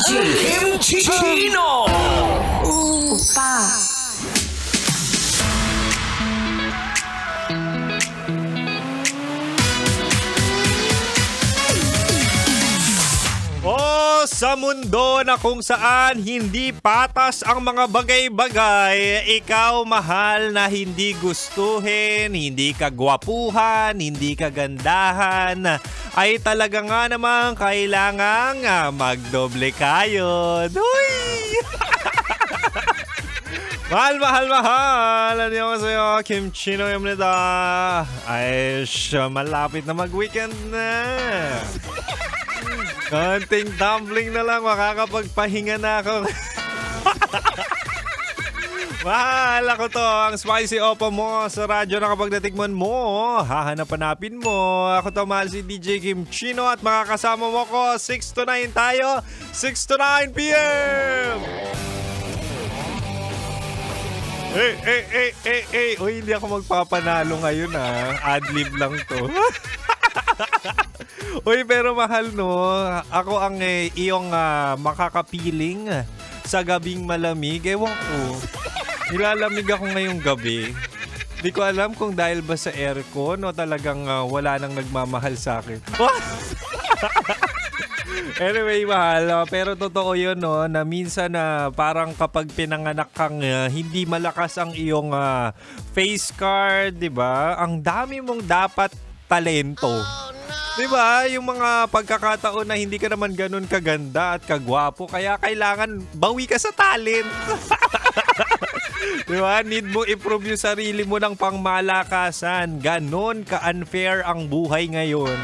Kimchi Chino! 오빠. Sa mundo na kung saan hindi patas ang mga bagay-bagay, ikaw mahal na hindi gustuhin, hindi kagwapuhan, hindi kagandahan, ay talaga nga namang kailangang magdoble kayod. Uy! Mahal! Ano yung sa'yo? Kimchi no yung nita. Ay, malapit na mag-weekend na. Konting tumbling na lang, makakapagpahinga na ako. Mahal ako to, ang spicy opa mo sa radyo na kapag natikman mo, hahanap-hanapin mo. Ako to, mahal si DJ Kim Chino at makakasama mo ko 6 to 9 tayo, 6 to 9 p.m. Uy, hindi ako magpapanalo ngayon adlib lang to. Uy, pero mahal no, ako ang iyong makakapiling sa gabing malamig. Ewan ko, nilalamig ako ngayong gabi. Di ko alam kung dahil ba sa aircon o talagang wala nang nagmamahal sa akin. Anyway, mahal, pero totoo yun no, na minsan parang kapag pinanganak kang hindi malakas ang iyong face card, di ba? Ang dami mong dapat talento. Diba? Yung mga pagkakataon na hindi ka naman ganun kaganda at kagwapo, kaya kailangan bawi ka sa talent. Diba? Need mo i-prove yung sarili mo ng pangmalakasan. Ganon ka-unfair ang buhay ngayon.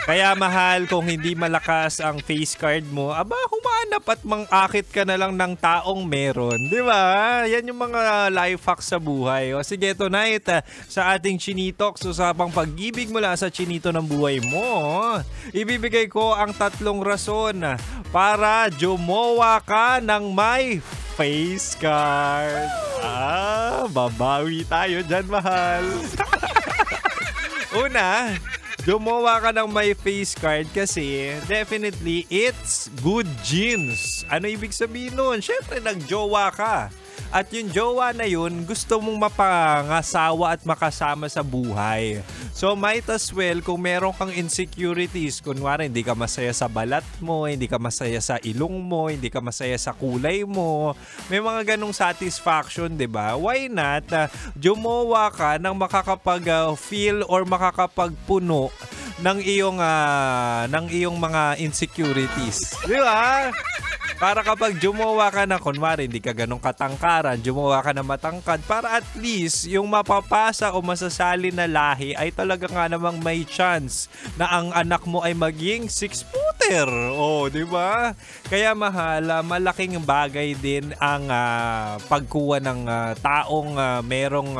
Kaya mahal, kung hindi malakas ang face card mo, aba, humanap at mangakit ka na lang ng taong meron. Di ba? Yan yung mga life hacks sa buhay. O sige, tonight, sa ating Chinitox, usapang pag-ibig mula sa chinito ng buhay mo, ibibigay ko ang 3 rason para jumowa ka ng may face card. Babawi tayo dyan, mahal. Una, gumawa ka ng may face card kasi definitely it's good genes. Ano ibig sabihin nun? Siyempre nagjowa ka. At yung jowa na yun, gusto mong mapangasawa at makasama sa buhay. So might as well, kung meron kang insecurities, kunwari hindi ka masaya sa balat mo, hindi ka masaya sa ilong mo, hindi ka masaya sa kulay mo, may mga ganong satisfaction, di ba? Why not jumowa ka ng makakapag-feel or makakapagpuno ng iyong mga insecurities. Di ba? Para kapag jumowa ka na, kunwari, hindi ka ganong katangkaran, jumowa ka na matangkad, para at least yung mapapasa o masasali na lahi ay talaga nga namang may chance na ang anak mo ay maging 6-footer. Oh, di ba? Kaya mahal, malaking bagay din ang pagkuha ng taong merong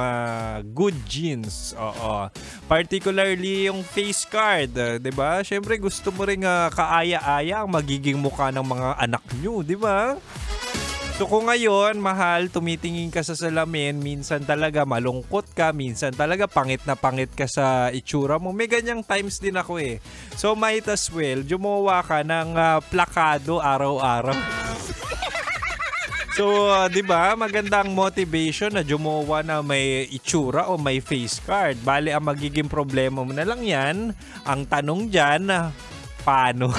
good genes. Oo. Particularly yung face card, di ba? Siyempre gusto mo ring kaaya-aya ang magiging mukha ng mga anak nyo, di ba? So kung ngayon, mahal, tumitingin ka sa salamin, minsan talaga malungkot ka, minsan talaga pangit na pangit ka sa itsura mo. May ganyang times din ako eh. So might as well, jumowa ka ng plakado araw-araw. So, 'di ba? Magandang motivation na jumowa na may itsura o may face card. Bale, ang magiging problema mo na lang 'yan. Ang tanong diyan, paano?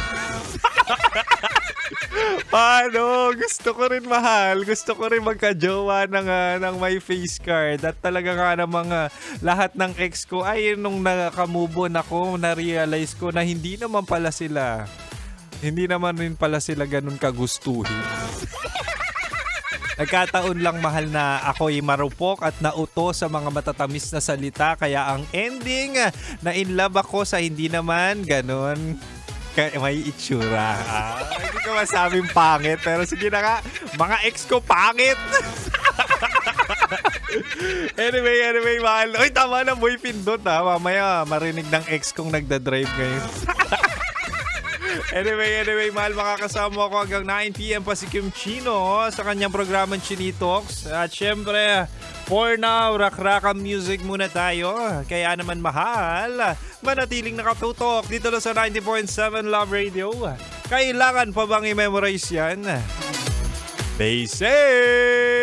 Paano? Gusto ko rin, mahal. Gusto ko rin magka-jowa ng may face card. At talaga nga namang lahat ng ex ko ay nung nakamove on ako, na-realize ko na hindi naman pala sila. Hindi naman rin pala sila ganun kagustuhin. Nagkataon lang, mahal, na ako'y marupok at nauto sa mga matatamis na salita. Kaya ang ending, na in love ako sa hindi naman ganun may itsura. Hindi ko masabing pangit, pero sige na nga, mga ex ko pangit. Anyway, mahal. Uy, tama na, boy, pindot mamaya marinig ng ex kong nagdadrive ngayon. Anyway, mahal, makakasama ko hanggang 9 p.m. pa si Kim Chino sa kanyang programang Chinitox. At syempre, for now, rak-rakam music muna tayo. Kaya naman, mahal, manatiling nakatutok dito lang sa 90.7 Love Radio. Kailangan pa bang i-memorize yan? Basic!